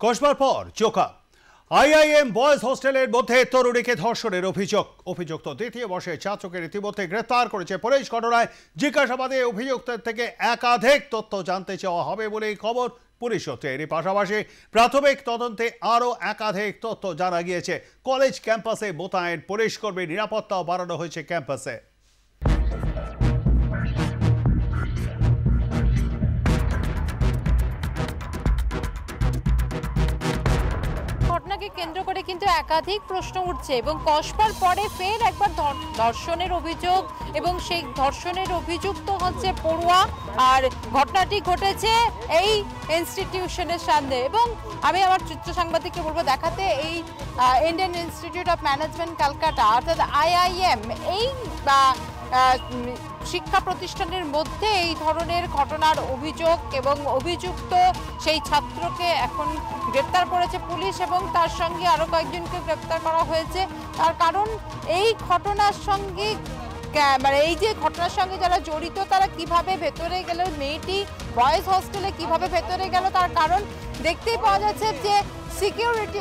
কসবার পর চোখা IIM boys হোস্টেলের মধ্যে তরুণীকে ধর্ষণের অভিযুক্ত দ্বিতীয় বর্ষের ছাত্রকে রীতিমধ্যে গ্রেফতার করেছে পুলিশ। ঘটনায় জিজ্ঞাসাবাদে অভিযুক্তের থেকে একাধিক তথ্য জানতে চাওয়া হবে বলে খবর পুলিশ সূত্রে। এর পাশাপাশি প্রাথমিক তদন্তে আরও একাধিক তথ্য জানা গিয়েছে। কলেজ ক্যাম্পাসে মোতায়েন পুলিশ কর্মীর নিরাপত্তাও বাড়ানো হয়েছে ক্যাম্পাসে। ঘটনাকে কেন্দ্র করে কিন্তু একাধিক প্রশ্ন উঠছে এবং কসবার পরে ফের একবার ধর্ষণের অভিযোগ এবং সেই ধর্ষণের অভিযুক্ত হচ্ছে পড়ুয়া। আর ঘটনাটি ঘটেছে এই ইনস্টিটিউশনের সামনে এবং আমি আমার চিত্র সাংবাদিককে বলবো দেখাতে এই Indian institute of management Calcutta অর্থাৎ আইআইএম এই শিক্ষা প্রতিষ্ঠানের মধ্যে এই ধরনের ঘটনার অভিযোগ এবং অভিযুক্ত সেই ছাত্রকে এখন গ্রেপ্তার করেছে পুলিশ এবং তার সঙ্গে আরও কয়েকজনকে গ্রেপ্তার করা হয়েছে। তার কারণ এই ঘটনার সঙ্গে মানে এই যে ঘটনার সঙ্গে যারা জড়িত তারা কিভাবে ভেতরে গেল, মেয়েটি বয়েজ হোস্টেলে কিভাবে ভেতরে গেল, তার কারণ দেখতেই পাওয়া যাচ্ছে যে সিকিউরিটি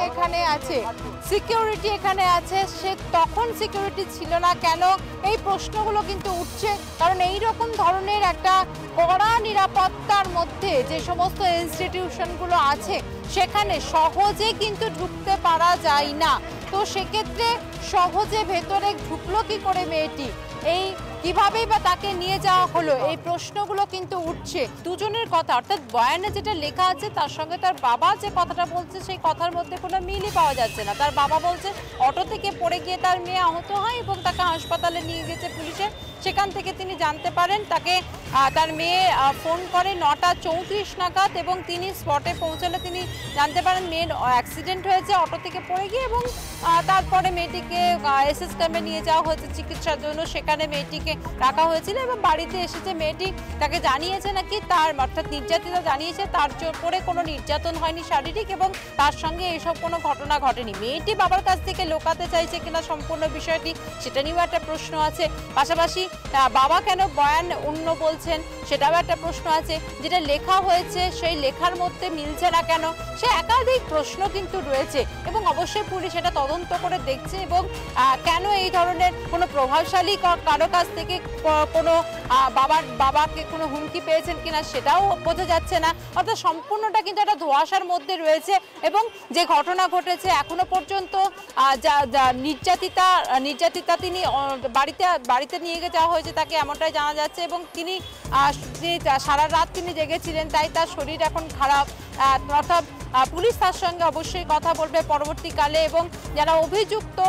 এখানে আছে সে তখন সিকিউরিটি ছিল না কেন, এই প্রশ্নগুলো কিন্তু উঠছে। কারণ এই রকম ধরনের একটা কড়া নিরাপত্তার মধ্যে যে সমস্ত ইনস্টিটিউশনগুলো আছে সেখানে সহজে কিন্তু ঢুকতে পারা যায় না। তো সেক্ষেত্রে সহজে ভেতরে ঢুকলো কি করে মেয়েটি, এই কিভাবেই বা তাকে নিয়ে যাওয়া হলো, এই প্রশ্নগুলো কিন্তু উঠছে। দুজনের কথা অর্থাৎ বয়ানে যেটা লেখা আছে তার সঙ্গে তার বাবা যে কথাটা বলছে সেই কথার মধ্যে কোনো মিলই পাওয়া যাচ্ছে না। তার বাবা বলছে অটো থেকে পড়ে গিয়ে তার মেয়ে আহত হয় এবং তাকে হাসপাতালে নিয়ে গেছে পুলিশে। সেখান থেকে তিনি জানতে পারেন তাকে তার মেয়ে ফোন করে 9:34 নাগাদ এবং তিনি স্পটে পৌঁছালে তিনি জানতে পারেন মেয়ের অ্যাক্সিডেন্ট হয়েছে অটো থেকে পড়ে গিয়ে এবং তারপরে মেয়েটিকে এসএস ক্যাম্পে নিয়ে যাওয়া হয়েছে চিকিৎসার জন্য। সেখানে মেয়েটিকে রাখা হয়েছিল এবং বাড়িতে এসেছে মেয়েটি তাকে জানিয়েছে নাকি তার অর্থাৎ নির্যাতিতা জানিয়েছে তার উপরে কোনো নির্যাতন হয়নি শারীরিক এবং তার সঙ্গে এইসব কোনো ঘটনা ঘটেনি। মেয়েটি বাবার কাছ থেকে লোকাতে চাইছে কিনা সম্পূর্ণ বিষয়টি সেটা নিয়েও একটা প্রশ্ন আছে। পাশাপাশি বাবা কেন বয়ান অন্য বলছেন সেটাও একটা প্রশ্ন আছে। যেটা লেখা হয়েছে সেই লেখার মধ্যে মিলছে না কেন, সে একাধিক প্রশ্ন কিন্তু রয়েছে এবং অবশ্যই পুলিশ এটা তদন্ত করে দেখছে এবং কেন এই ধরনের কোনো প্রভাবশালী কারো কাছ থেকে কোনো বাবাকে কোনো হুমকি পেয়েছেন কিনা সেটাও বোঝা যাচ্ছে না। অর্থাৎ সম্পূর্ণটা কিন্তু একটা ধোঁয়াশার মধ্যে রয়েছে এবং যে ঘটনা ঘটেছে এখনো পর্যন্ত নির্যাতিতা তিনি বাড়িতে নিয়ে যাওয়া হয়েছে তাকে এমনটাই জানা যাচ্ছে এবং তিনি সারা রাত তিনি জেগেছিলেন তাই তার শরীর এখন খারাপ। অর্থাৎ পুলিশ তার সঙ্গে অবশ্যই কথা বলবে পরবর্তীকালে এবং যারা অভিযুক্ত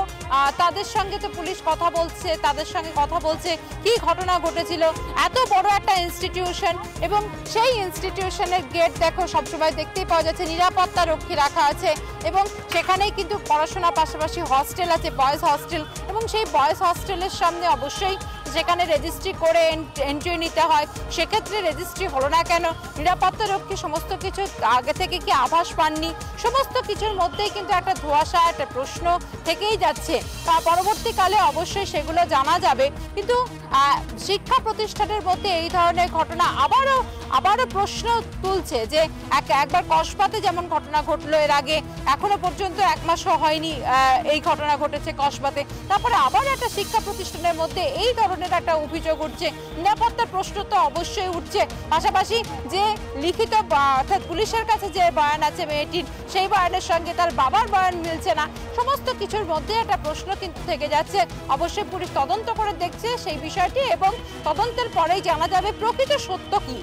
তাদের সঙ্গে তো পুলিশ কথা বলছে কি ঘটনা ঘটেছিল। এত বড় একটা ইনস্টিটিউশন এবং সেই ইনস্টিটিউশনের গেট দেখো সবসময় দেখতেই পাওয়া যাচ্ছে নিরাপত্তা রক্ষী রাখা আছে এবং সেখানেই কিন্তু পড়াশোনার পাশাপাশি হস্টেল আছে বয়েজ হস্টেল এবং সেই বয়েজ হস্টেলের সামনে অবশ্যই সেখানে রেজিস্ট্রি করে এন্ট্রি নিতে হয়। সেক্ষেত্রে রেজিস্ট্রি হলো না কেন, নিরাপত্তা রক্ষী সমস্ত কিছু আগে থেকে কি আভাস পাননি, সমস্ত কিছুর মধ্যেই কিন্তু একটা ধোঁয়াশা একটা প্রশ্ন থেকেই যাচ্ছে। পরবর্তীকালে অবশ্যই সেগুলো জানা যাবে। কিন্তু শিক্ষা প্রতিষ্ঠানের মধ্যে এই ধরনের ঘটনা আবারও প্রশ্ন তুলছে যে একবার কসবাতে যেমন ঘটনা ঘটলো এর আগে, এখনো পর্যন্ত 1 মাসও হয়নি এই ঘটনা ঘটেছে কসবাতে, তারপরে আবার একটা শিক্ষা প্রতিষ্ঠানের মধ্যে এই ধরনের একটা অভিযোগ উঠছে। নিরাপত্তার প্রশ্ন তো অবশ্যই উঠছে। পাশাপাশি যে লিখিত অর্থাৎ পুলিশের কাছে যে বয়ান আছে মেয়েটির সেই বয়ানের সঙ্গে তার বাবার বয়ান মিলছে না, সমস্ত কিছুর মধ্যে একটা প্রশ্ন কিন্তু থেকে যাচ্ছে। অবশ্যই পুলিশ তদন্ত করে দেখছে সেই বিষয়টি এবং তদন্তের পরেই জানা যাবে প্রকৃত সত্য কি।